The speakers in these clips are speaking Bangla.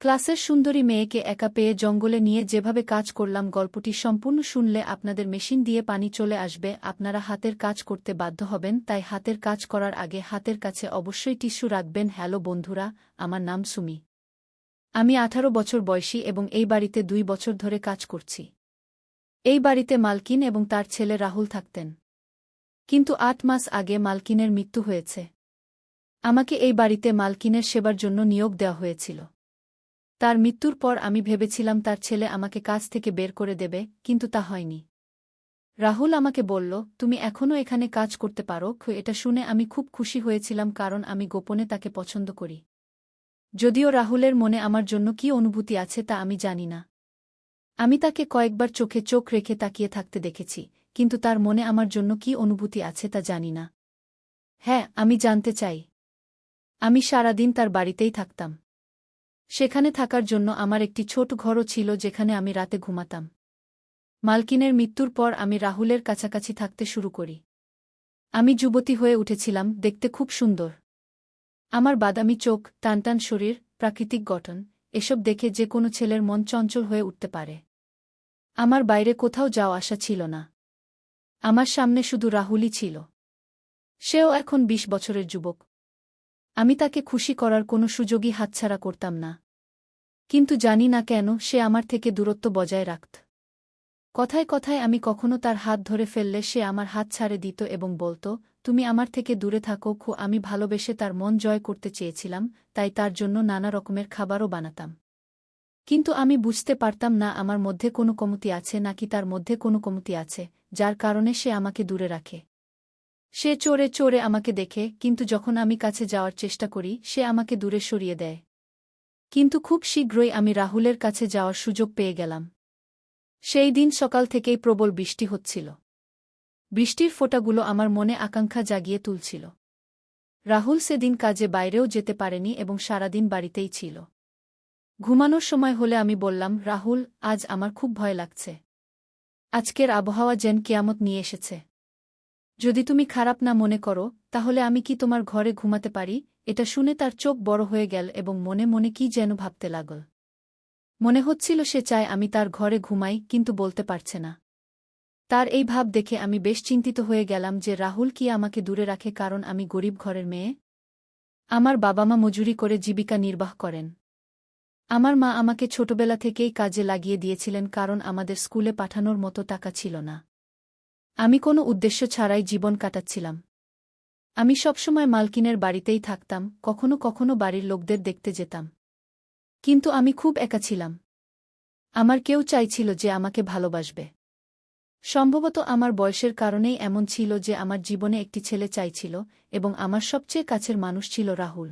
ক্লাসের সুন্দরী মেয়েকে একা পেয়ে জঙ্গলে নিয়ে যেভাবে কাজ করলাম গল্পটি সম্পূর্ণ শুনলে আপনাদের মেশিন দিয়ে পানি চলে আসবে, আপনারা হাতের কাজ করতে বাধ্য হবেন, তাই হাতের কাজ করার আগে হাতের কাছে অবশ্যই টিস্যু রাখবেন। হ্যালো বন্ধুরা, আমার নাম সুমি। আমি 18 বছর বয়সী এবং এই বাড়িতে 2 বছর ধরে কাজ করছি। এই বাড়িতে মালকিন এবং তার ছেলে রাহুল থাকতেন। কিন্তু 8 মাস আগে মালকিনের মৃত্যু হয়েছে। আমাকে এই বাড়িতে মালকিনের সেবার জন্য নিয়োগ দেওয়া হয়েছিল। তার মৃত্যুর পর আমি ভেবেছিলাম তার ছেলে আমাকে কাজ থেকে বের করে দেবে, কিন্তু তা হয়নি। রাহুল আমাকে বলল, তুমি এখনও এখানে কাজ করতে পারো। এটা শুনে আমি খুব খুশি হয়েছিলাম, কারণ আমি গোপনে তাকে পছন্দ করি। যদিও রাহুলের মনে আমার জন্য কী অনুভূতি আছে তা আমি জানি না। আমি তাকে কয়েকবার চোখে চোখ রেখে তাকিয়ে থাকতে দেখেছি, কিন্তু তার মনে আমার জন্য কী অনুভূতি আছে তা জানি না। হ্যাঁ, আমি জানতে চাই। আমি সারাদিন তার বাড়িতেই থাকতাম। সেখানে থাকার জন্য আমার একটি ছোট ঘরও ছিল যেখানে আমি রাতে ঘুমাতাম। মালকিনের মৃত্যুর পর আমি রাহুলের কাছাকাছি থাকতে শুরু করি। আমি যুবতী হয়ে উঠেছিলাম, দেখতে খুব সুন্দর। আমার বাদামি চোখ, টানটান শরীর, প্রাকৃতিক গঠন, এসব দেখে যে কোনো ছেলের মন চঞ্চল হয়ে উঠতে পারে। আমার বাইরে কোথাও যাওয়া আসা ছিল না। আমার সামনে শুধু রাহুলই ছিল। সেও এখন 20 বছরের যুবক। আমি তাকে খুশি করার কোনো সুযোগই হাতছাড়া করতাম না। কিন্তু জানি না কেন সে আমার থেকে দূরত্ব বজায় রাখত। কথায় কথায় আমি কখনো তার হাত ধরে ফেললে সে আমার হাত ছাড়ে দিত এবং বলত, তুমি আমার থেকে দূরে থাকো। আমি ভালোবেসে তার মন জয় করতে চেয়েছিলাম, তাই তার জন্য নানা রকমের খাবারও বানাতাম। কিন্তু আমি বুঝতে পারতাম না আমার মধ্যে কোনো কমতি আছে নাকি তার মধ্যে কোনো কমতি আছে, যার কারণে সে আমাকে দূরে রাখে। সে চোরে চোরে আমাকে দেখে, কিন্তু যখন আমি কাছে যাওয়ার চেষ্টা করি সে আমাকে দূরে সরিয়ে দেয়। কিন্তু খুব শীঘ্রই আমি রাহুলের কাছে যাওয়ার সুযোগ পেয়ে গেলাম। সেই দিন সকাল থেকেই প্রবল বৃষ্টি হচ্ছিল। বৃষ্টির ফোঁটাগুলো আমার মনে আকাঙ্ক্ষা জাগিয়ে তুলছিল। রাহুল সেদিন কাজে বাইরেও যেতে পারেনি এবং সারাদিন বাড়িতেই ছিল। ঘুমানোর সময় হলে আমি বললাম, রাহুল, আজ আমার খুব ভয় লাগছে। আজকের আবহাওয়া যেন কিয়ামত নিয়ে এসেছে। যদি তুমি খারাপ না মনে করো, তাহলে আমি কি তোমার ঘরে ঘুমাতে পারি? এটা শুনে তার চোখ বড় হয়ে গেল এবং মনে মনে কি যেন ভাবতে লাগল। মনে হচ্ছিল সে চায় আমি তার ঘরে ঘুমাই, কিন্তু বলতে পারছে না। তার এই ভাব দেখে আমি বেশ চিন্তিত হয়ে গেলাম যে রাহুল কি আমাকে দূরে রাখে কারণ আমি গরিব ঘরের মেয়ে। আমার বাবা মা মজুরি করে জীবিকা নির্বাহ করেন। আমার মা আমাকে ছোটবেলা থেকেই কাজে লাগিয়ে দিয়েছিলেন কারণ আমাদের স্কুলে পাঠানোর মতো টাকা ছিল না। আমি কোনো উদ্দেশ্য ছাড়াই জীবন কাটাচ্ছিলাম। আমি সবসময় মালকিনের বাড়িতেই থাকতাম, কখনো কখনো বাড়ির লোকদের দেখতে যেতাম। কিন্তু আমি খুব একা ছিলাম। আমার কেউ চাইছিল যে আমাকে ভালোবাসবে। সম্ভবত আমার বয়সের কারণেই এমন ছিল যে আমার জীবনে একটি ছেলে চাইছিল, এবং আমার সবচেয়ে কাছের মানুষ ছিল রাহুল।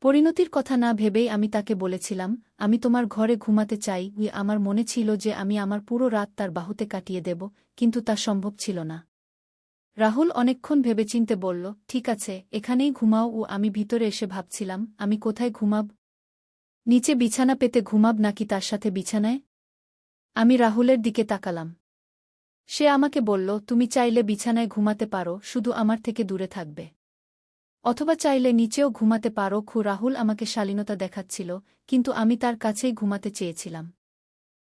পরিণতির কথা না ভেবেই আমি তাকে বলেছিলাম, আমি তোমার ঘরে ঘুমাতে চাই। আমার মনে ছিল যে আমি আমার পুরো রাত তার বাহুতে কাটিয়ে দেব, কিন্তু তা সম্ভব ছিল না। রাহুল অনেকক্ষণ ভেবেচিন্তে বলল, ঠিক আছে, এখানেই ঘুমাও। আমি ভিতরে এসে ভাবছিলাম, আমি কোথায় ঘুমাব? নিচে বিছানা পেতে ঘুমাব নাকি তার সাথে বিছানায়? আমি রাহুলের দিকে তাকালাম। সে আমাকে বলল, তুমি চাইলে বিছানায় ঘুমাতে পারো, শুধু আমার থেকে দূরে থাকবে। অথবা চাইলে নিচেও ঘুমাতে পারো। রাহুল আমাকে শালীনতা দেখাচ্ছিল, কিন্তু আমি তার কাছেই ঘুমাতে চেয়েছিলাম।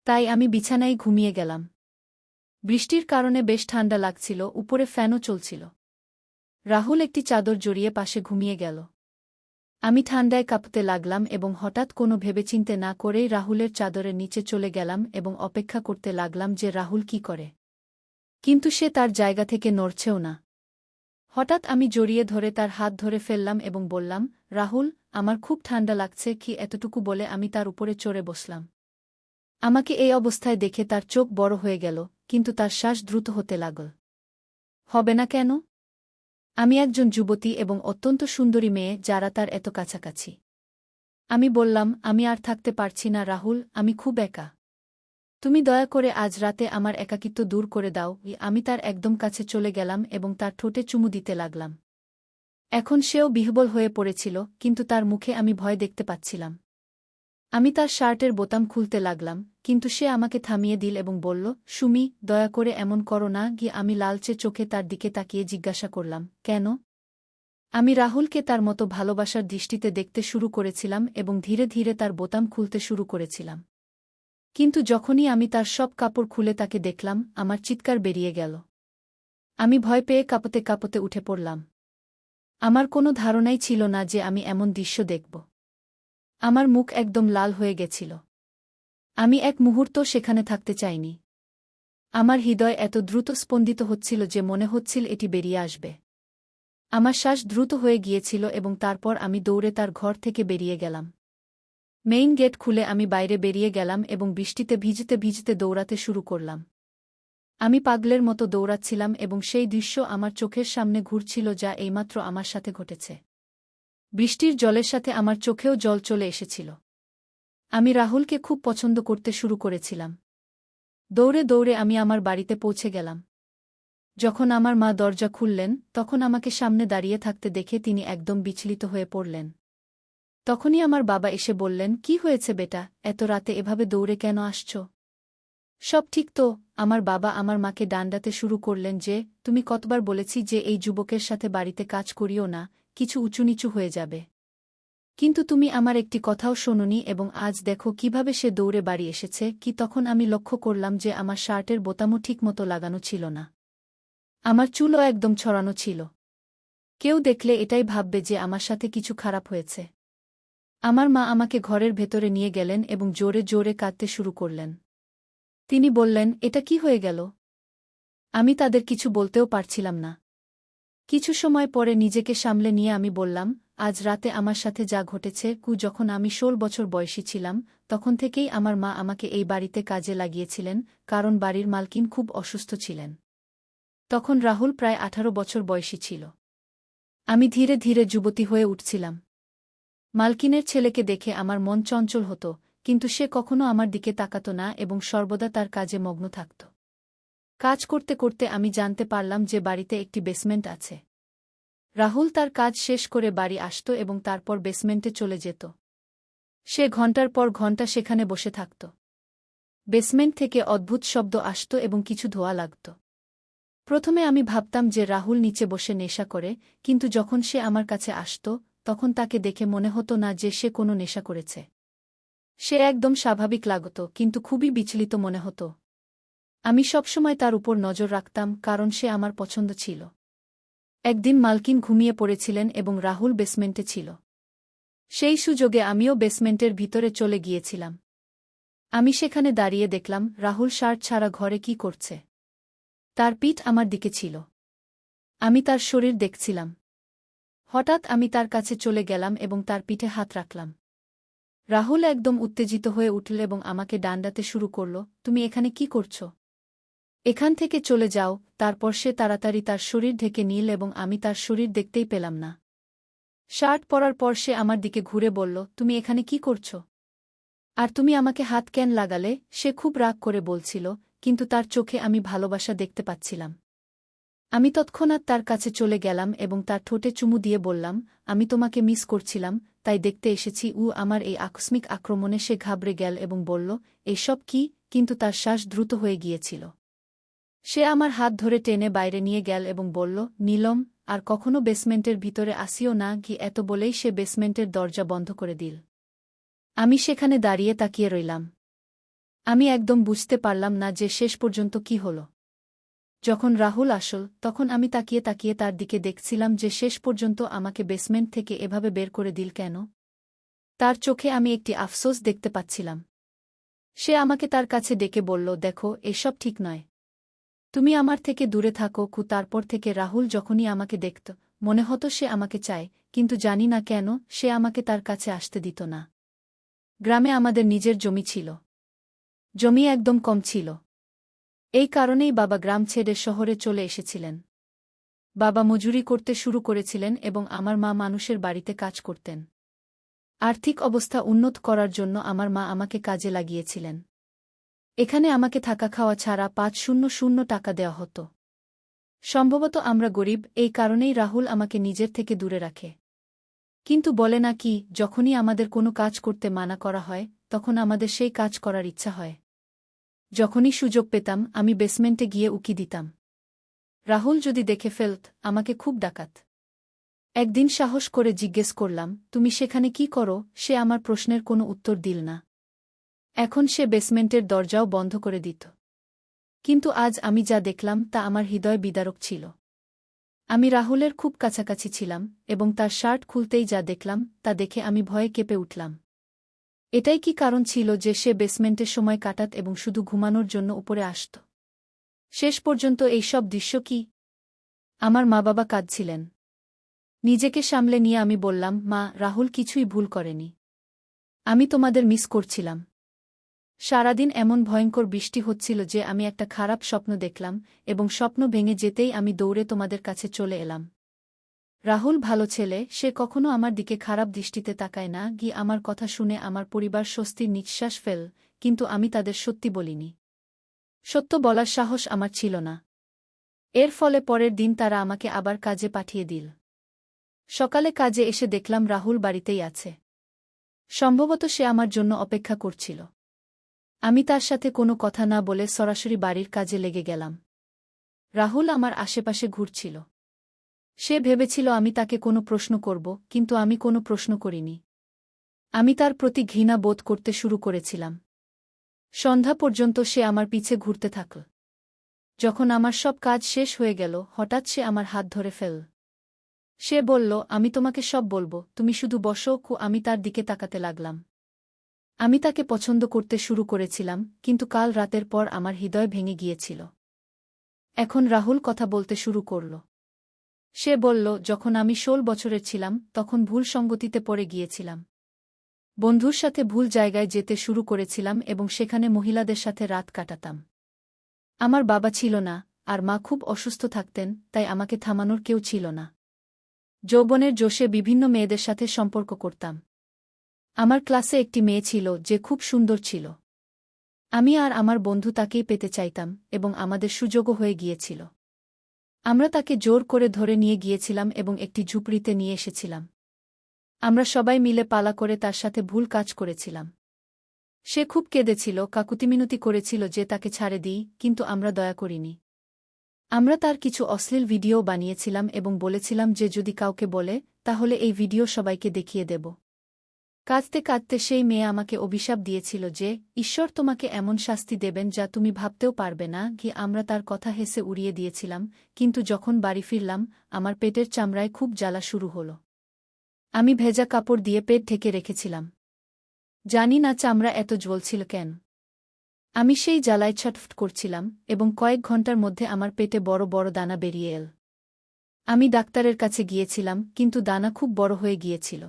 তাই আমি বিছানায় ঘুমিয়ে গেলাম। বৃষ্টির কারণে বেশ ঠান্ডা লাগছিল, উপরে ফ্যানও চলছিল। রাহুল একটি চাদর জড়িয়ে পাশে ঘুমিয়ে গেল। আমি ঠান্ডায় কাঁপতে লাগলাম এবং হঠাৎ কোনো ভেবেচিন্তে না করেই রাহুলের চাদরের নিচে চলে গেলাম এবং অপেক্ষা করতে লাগলাম যে রাহুল কি করে। কিন্তু সে তার জায়গা থেকে নড়ছেও না। হঠাৎ আমি জড়িয়ে ধরে তার হাত ধরে ফেললাম এবং বললাম, রাহুল, আমার খুব ঠান্ডা লাগছে। এতটুকু বলে আমি তার উপরে চড়ে বসলাম। আমাকে এই অবস্থায় দেখে তার চোখ বড় হয়ে গেল, কিন্তু তার শ্বাস দ্রুত হতে লাগল। হবে না কেন? আমি একজন যুবতী এবং অত্যন্ত সুন্দরী মেয়ে, যারা তার এত কাছাকাছি। আমি বললাম, আমি আর থাকতে পারছি না রাহুল, আমি খুব একা। তুমি দয়া করে আজ রাতে আমার একাকিত্ব দূর করে দাও। আমি তার একদম কাছে চলে গেলাম এবং তার ঠোঁটে চুমু দিতে লাগলাম। এখন সেও বিহ্বল হয়ে পড়েছিল, কিন্তু তার মুখে আমি ভয় দেখতে পাচ্ছিলাম। আমি তার শার্টের বোতাম খুলতে লাগলাম, কিন্তু সে আমাকে থামিয়ে দিল এবং বলল, সুমি, দয়া করে এমন করো না। আমি লালচে চোখে তার দিকে তাকিয়ে জিজ্ঞাসা করলাম, কেন? আমি রাহুলকে তার মতো ভালোবাসার দৃষ্টিতে দেখতে শুরু করেছিলাম এবং ধীরে ধীরে তার বোতাম খুলতে শুরু করেছিলাম। কিন্তু যখনই আমি তার সব কাপড় খুলে তাকে দেখলাম, আমার চিৎকার বেরিয়ে গেল। আমি ভয় পেয়ে কাঁপতে কাঁপতে উঠে পড়লাম। আমার কোনো ধারণাই ছিল না যে আমি এমন দৃশ্য দেখব। আমার মুখ একদম লাল হয়ে গেছিল। আমি এক মুহূর্ত সেখানে থাকতে চাইনি। আমার হৃদয় এত দ্রুত স্পন্দিত হচ্ছিল যে মনে হচ্ছিল এটি বেরিয়ে আসবে। আমার শ্বাস দ্রুত হয়ে গিয়েছিল এবং তারপর আমি দৌড়ে তার ঘর থেকে বেরিয়ে গেলাম। মেইন গেট খুলে আমি বাইরে বেরিয়ে গেলাম এবং বৃষ্টিতে ভিজতে ভিজতে দৌড়াতে শুরু করলাম। আমি পাগলের মতো দৌড়াচ্ছিলাম এবং সেই দৃশ্য আমার চোখের সামনে ঘুরছিল যা এইমাত্র আমার সাথে ঘটেছে। বৃষ্টির জলের সাথে আমার চোখেও জল চলে এসেছিল। আমি রাহুলকে খুব পছন্দ করতে শুরু করেছিলাম। দৌড়ে দৌড়ে আমি আমার বাড়িতে পৌঁছে গেলাম। যখন আমার মা দরজা খুললেন, তখন আমাকে সামনে দাঁড়িয়ে থাকতে দেখে তিনি একদম বিচলিত হয়ে পড়লেন। তখনই আমার বাবা এসে বললেন, "কি হয়েছে বেটা, এত রাতে এভাবে দৌড়ে কেন আসছ? সব ঠিক তো?" আমার বাবা আমার মাকে ডান্ডাতে শুরু করলেন যে, "তুমি কতবার বলেছি যে এই যুবকের সাথে বাড়িতে কাজ করিও না, কিছু উঁচুনিচু হয়ে যাবে। কিন্তু তুমি আমার একটি কথাও শোনোনি এবং আজ দেখো কিভাবে সে দৌড়ে বাড়ি এসেছে কি।" তখন আমি লক্ষ্য করলাম যে আমার শার্টের বোতামও ঠিকমতো লাগানো ছিল না। আমার চুলও একদম ছড়ানো ছিল। কেউ দেখলে এটাই ভাববে যে আমার সাথে কিছু খারাপ হয়েছে। আমার মা আমাকে ঘরের ভেতরে নিয়ে গেলেন এবং জোরে জোরে কাঁদতে শুরু করলেন। তিনি বললেন, "এটা কি হয়ে গেল?" আমি তাদের কিছু বলতেও পারছিলাম না। কিছু সময় পরে নিজেকে সামলে নিয়ে আমি বললাম, "আজ রাতে আমার সাথে যা ঘটেছে, যখন আমি ১৬ বছর বয়সী ছিলাম, তখন থেকেই আমার মা আমাকে এই বাড়িতে কাজে লাগিয়েছিলেন, কারণ বাড়ির মালকিন খুব অসুস্থ ছিলেন। তখন রাহুল প্রায় ১৮ বছর বয়সী ছিল। আমি ধীরে ধীরে যুবতী হয়ে উঠছিলাম। মালকিনের ছেলেকে দেখে আমার মন চঞ্চল হতো, কিন্তু সে কখনো আমার দিকে তাকাত না এবং সর্বদা তার কাজে মগ্ন থাকত। কাজ করতে করতে আমি জানতে পারলাম যে বাড়িতে একটি বেসমেন্ট আছে। রাহুল তার কাজ শেষ করে বাড়ি আসত এবং তারপর বেসমেন্টে চলে যেত। সে ঘণ্টার পর ঘণ্টা সেখানে বসে থাকত। বেসমেন্ট থেকে অদ্ভুত শব্দ আসত এবং কিছু ধোঁয়া লাগত। প্রথমে আমি ভাবতাম যে রাহুল নিচে বসে নেশা করে, কিন্তু যখন সে আমার কাছে আসত, তখন তাকে দেখে মনে হতো না যে সে কোনো নেশা করেছে। সে একদম স্বাভাবিক লাগত, কিন্তু খুবই বিচলিত মনে হতো। আমি সবসময় তার উপর নজর রাখতাম, কারণ সে আমার পছন্দ ছিল। একদিন মালকিন ঘুমিয়ে পড়েছিলেন এবং রাহুল বেসমেন্টে ছিল। সেই সুযোগে আমিও বেসমেন্টের ভিতরে চলে গিয়েছিলাম। আমি সেখানে দাঁড়িয়ে দেখলাম রাহুল শার্ট ছাড়া ঘরে কি করছে। তার পিঠ আমার দিকে ছিল। আমি তার শরীর দেখছিলাম। হঠাৎ আমি তার কাছে চলে গেলাম এবং তার পিঠে হাত রাখলাম। রাহুল একদম উত্তেজিত হয়ে উঠল এবং আমাকে ডান্ডাতে শুরু করল, "তুমি এখানে কি করছ? এখান থেকে চলে যাও।" তারপর সে তাড়াতাড়ি তার শরীর ঢেকে নিল এবং আমি তার শরীর দেখতেই পেলাম না। শার্ট পরার পর সে আমার দিকে ঘুরে বলল, "তুমি এখানে কি করছ? আর তুমি আমাকে হাত কেন লাগালে?" সে খুব রাগ করে বলছিল, কিন্তু তার চোখে আমি ভালোবাসা দেখতে পাচ্ছিলাম। আমি তৎক্ষণাৎ তার কাছে চলে গেলাম এবং তার ঠোঁটে চুমু দিয়ে বললাম, "আমি তোমাকে মিস করছিলাম, তাই দেখতে এসেছি।" আমার এই আকস্মিক আক্রমণে সে ঘাবড়ে গেল এবং বলল, "এসব কি?" কিন্তু তার শ্বাস দ্রুত হয়ে গিয়েছিল। সে আমার হাত ধরে টেনে বাইরে নিয়ে গেল এবং বলল, "নীলম, আর কখনো বেসমেন্টের ভিতরে আসিও না।" এত বলেই সে বেসমেন্টের দরজা বন্ধ করে দিল। আমি সেখানে দাঁড়িয়ে তাকিয়ে রইলাম। আমি একদম বুঝতে পারলাম না যে শেষ পর্যন্ত কি হল। যখন রাহুল আসল, তখন আমি তাকিয়ে তাকিয়ে তার দিকে দেখছিলাম যে শেষ পর্যন্ত আমাকে বেসমেন্ট থেকে এভাবে বের করে দিল কেন। তার চোখে আমি একটি আফসোস দেখতে পাচ্ছিলাম। সে আমাকে তার কাছে ডেকে বলল, "দেখো, এসব ঠিক নয়। তুমি আমার থেকে দূরে থাকো।" তারপর থেকে রাহুল যখনই আমাকে দেখত, মনে হতো সে আমাকে চায়, কিন্তু জানি না কেন সে আমাকে তার কাছে আসতে দিত না। গ্রামে আমাদের নিজের জমি ছিল। জমি একদম কম ছিল। এই কারণেই বাবা গ্রাম ছেড়ে শহরে চলে এসেছিলেন। বাবা মজুরি করতে শুরু করেছিলেন এবং আমার মা মানুষের বাড়িতে কাজ করতেন। আর্থিক অবস্থা উন্নত করার জন্য আমার মা আমাকে কাজে লাগিয়েছিলেন। এখানে আমাকে থাকা খাওয়া ছাড়া ৫০০ টাকা দেওয়া হতো। সম্ভবত আমরা গরিব, এই কারণেই রাহুল আমাকে নিজের থেকে দূরে রাখে। কিন্তু বলে না কি, যখনই আমাদের কোনো কাজ করতে মানা করা হয়, তখন আমাদের সেই কাজ করার ইচ্ছা হয়। যখনই সুযোগ পেতাম আমি বেসমেন্টে গিয়ে উকি দিতাম। রাহুল যদি দেখে ফেলত, আমাকে খুব ডাকাত। একদিন সাহস করে জিজ্ঞেস করলাম, তুমি সেখানে কি করো? সে আমার প্রশ্নের কোনো উত্তর দিল না। এখন সে বেসমেন্টের দরজাও বন্ধ করে দিত। কিন্তু আজ আমি যা দেখলাম তা আমার হৃদয় বিদারক ছিল। আমি রাহুলের খুব কাছাকাছি ছিলাম এবং তার শার্ট খুলতেই যা দেখলাম তা দেখে আমি ভয়ে কেঁপে উঠলাম। এটাই কি কারণ ছিল যে সে বেসমেন্টে সময় কাটাত এবং শুধু ঘুমানোর জন্য উপরে আসত? শেষ পর্যন্ত এই সব দৃশ্য কি? আমার মা-বাবা কাঁদছিলেন। নিজেকে সামলে নিয়ে আমি বললাম, মা, রাহুল কিছুই ভুল করেনি। আমি তোমাদের মিস করছিলাম। সারাদিন এমন ভয়ঙ্কর বৃষ্টি হচ্ছিল যে আমি একটা খারাপ স্বপ্ন দেখলাম এবং স্বপ্ন ভেঙে যেতেই আমি দৌড়ে তোমাদের কাছে চলে এলাম। রাহুল ভালো ছেলে, সে কখনো আমার দিকে খারাপ দৃষ্টিতে তাকায় না। গিয়ে আমার কথা শুনে আমার পরিবার স্বস্তির নিঃশ্বাস ফেল, কিন্তু আমি তাদের সত্যি বলিনি। সত্য বলার সাহস আমার ছিল না। এর ফলে পরের দিন তারা আমাকে আবার কাজে পাঠিয়ে দিল। সকালে কাজে এসে দেখলাম রাহুল বাড়িতেই আছে। সম্ভবত সে আমার জন্য অপেক্ষা করছিল। আমি তার সাথে কোনো কথা না বলে সরাসরি বাড়ির কাজে লেগে গেলাম। রাহুল আমার আশেপাশে ঘুরছিল। সে ভেবেছিল আমি তাকে কোনো প্রশ্ন করব, কিন্তু আমি কোনো প্রশ্ন করিনি। আমি তার প্রতি ঘৃণা বোধ করতে শুরু করেছিলাম। সন্ধ্যা পর্যন্ত সে আমার পিছে ঘুরতে থাকল। যখন আমার সব কাজ শেষ হয়ে গেল, হঠাৎ সে আমার হাত ধরে ফেলল। সে বলল, আমি তোমাকে সব বলবো, তুমি শুধু বসো। আমি তার দিকে তাকাতে লাগলাম। আমি তাকে পছন্দ করতে শুরু করেছিলাম, কিন্তু কাল রাতের পর আমার হৃদয় ভেঙে গিয়েছিল। এখন রাহুল কথা বলতে শুরু করল। সে বলল, যখন আমি 16 বছরের ছিলাম তখন ভুল সঙ্গতিতে পড়ে গিয়েছিলাম। বন্ধুর সাথে ভুল জায়গায় যেতে শুরু করেছিলাম এবং সেখানে মহিলাদের সাথে রাত কাটাতাম। আমার বাবা ছিল না, আর মা খুব অসুস্থ থাকতেন, তাই আমাকে থামানোর কেউ ছিল না। যৌবনের জোশে বিভিন্ন মেয়েদের সাথে সম্পর্ক করতাম। আমার ক্লাসে একটি মেয়ে ছিল যে খুব সুন্দর ছিল। আমি আর আমার বন্ধু তাকেই পেতে চাইতাম এবং আমাদের সুযোগও হয়ে গিয়েছিল। আমরা তাকে জোর করে ধরে নিয়ে গিয়েছিলাম এবং একটি ঝুপড়িতে নিয়ে এসেছিলাম। আমরা সবাই মিলে পালা করে তার সাথে ভুল কাজ করেছিলাম। সে খুব কেঁদেছিল, কাকুতিমিনতি করেছিল যে তাকে ছাড়ে দিই, কিন্তু আমরা দয়া করিনি। আমরা তার কিছু অশ্লীল ভিডিও বানিয়েছিলাম এবং বলেছিলাম যে যদি কাউকে বলে তাহলে এই ভিডিও সবাইকে দেখিয়ে দেব। কাঁদতে কাঁদতে সেই মেয়ে আমাকে অভিশাপ দিয়েছিল যে ঈশ্বর তোমাকে এমন শাস্তি দেবেন যা তুমি ভাবতেও পারবে না। আমরা তার কথা হেসে উড়িয়ে দিয়েছিলাম, কিন্তু যখন বাড়ি ফিরলাম আমার পেটের চামড়ায় খুব জ্বালা শুরু হল। আমি ভেজা কাপড় দিয়ে পেট ঢেকে রেখেছিলাম। জানি না চামড়া এত জ্বলছিল কেন। আমি সেই জ্বালায় ছটফট করছিলাম এবং কয়েক ঘন্টার মধ্যে আমার পেটে বড় বড় দানা বেরিয়ে এল। আমি ডাক্তারের কাছে গিয়েছিলাম, কিন্তু দানা খুব বড় হয়ে গিয়েছিল।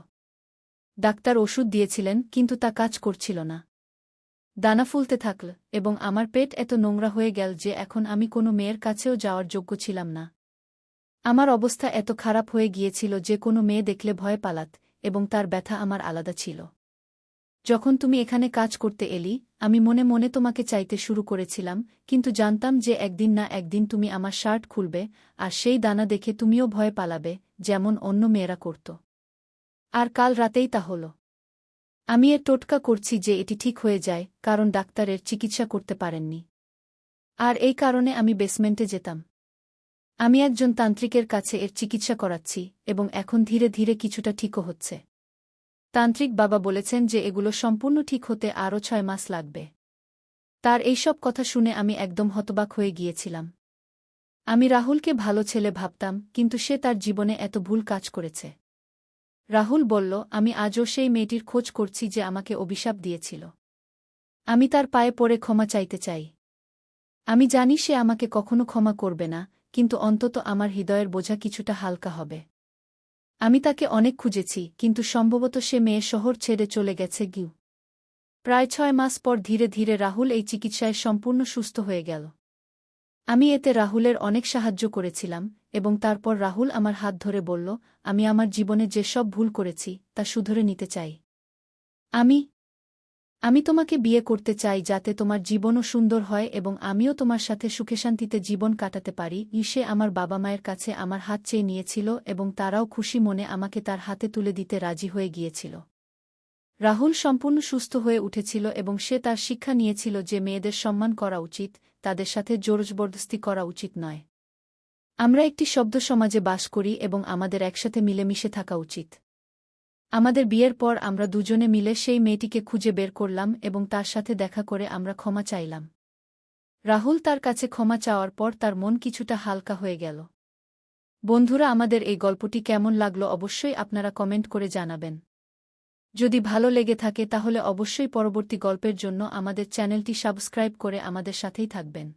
ডাক্তার ওষুধ দিয়েছিলেন, কিন্তু তা কাজ করছিল না। দানা ফুলতে থাকল এবং আমার পেট এত নোংরা হয়ে গেল যে এখন আমি কোনো মেয়ের কাছেও যাওয়ার যোগ্য ছিলাম না। আমার অবস্থা এত খারাপ হয়ে গিয়েছিল যে কোনো মেয়ে দেখলে ভয় পালাত, এবং তার ব্যথা আমার আলাদা ছিল। যখন তুমি এখানে কাজ করতে এলি, আমি মনে মনে তোমাকে চাইতে শুরু করেছিলাম, কিন্তু জানতাম যে একদিন না একদিন তুমি আমার শার্ট খুলবে, আর সেই দানা দেখে তুমিও ভয় পালাবে, যেমন অন্য মেয়েরা করত। আর কাল রাতেই তা হল। আমি এর টোটকা করছি যে এটি ঠিক হয়ে যায়, কারণ ডাক্তারের চিকিৎসা করতে পারেননি। আর এই কারণে আমি বেসমেন্টে যেতাম। আমি একজন তান্ত্রিকের কাছে এর চিকিৎসা করাচ্ছি এবং এখন ধীরে ধীরে কিছুটা ঠিকও হচ্ছে। তান্ত্রিক বাবা বলেছেন যে এগুলো সম্পূর্ণ ঠিক হতে আরও 6 মাস লাগবে। তার এইসব কথা শুনে আমি একদম হতবাক হয়ে গিয়েছিলাম। আমি রাহুলকে ভালো ছেলে ভাবতাম, কিন্তু সে তার জীবনে এত ভুল কাজ করেছে। রাহুল বলল, আমি আজও সেই মেয়েটির খোঁজ করছি যে আমাকে অভিশাপ দিয়েছিল। আমি তার পায়ে পড়ে ক্ষমা চাইতে চাই। আমি জানি সে আমাকে কখনো ক্ষমা করবে না, কিন্তু অন্তত আমার হৃদয়ের বোঝা কিছুটা হালকা হবে। আমি তাকে অনেক খুঁজেছি, কিন্তু সম্ভবত সে মেয়ে শহর ছেড়ে চলে গেছে। প্রায় 6 মাস পর ধীরে ধীরে রাহুল এই চিকিৎসায় সম্পূর্ণ সুস্থ হয়ে গেল। আমি এতে রাহুলের অনেক সাহায্য করেছিলাম, এবং তারপর রাহুল আমার হাত ধরে বলল, আমি আমার জীবনে যে সব ভুল করেছি তা শুধরে নিতে চাই। আমি তোমাকে বিয়ে করতে চাই যাতে তোমার জীবনও সুন্দর হয় এবং আমিও তোমার সাথে সুখে শান্তিতে জীবন কাটাতে পারি। সে আমার বাবা মায়ের কাছে আমার হাত চেয়ে নিয়েছিল এবং তারাও খুশি মনে আমাকে তার হাতে তুলে দিতে রাজি হয়ে গিয়েছিল। রাহুল সম্পূর্ণ সুস্থ হয়ে উঠেছিল এবং সে তার শিক্ষা নিয়েছিল যে মেয়েদের সম্মান করা উচিত, তাদের সাথে জোরজবরদস্তি করা উচিত নয়। আমরা একটি শব্দ সমাজে বাস করি এবং আমাদের একসাথে মিলেমিশে থাকা উচিত। আমাদের বিয়ের পর আমরা দুজনে মিলে সেই মেয়েটিকে খুঁজে বের করলাম এবং তার সাথে দেখা করে আমরা ক্ষমা চাইলাম। রাহুল তার কাছে ক্ষমা চাওয়ার পর তার মন কিছুটা হালকা হয়ে গেল। বন্ধুরা, আমাদের এই গল্পটি কেমন লাগলো অবশ্যই আপনারা কমেন্ট করে জানাবেন। যদি ভালো লেগে থাকে তাহলে অবশ্যই পরবর্তী গল্পের জন্য আমাদের চ্যানেলটি সাবস্ক্রাইব করে আমাদের সাথেই থাকবেন।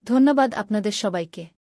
ধন্যবাদ আপনাদের সবাইকে।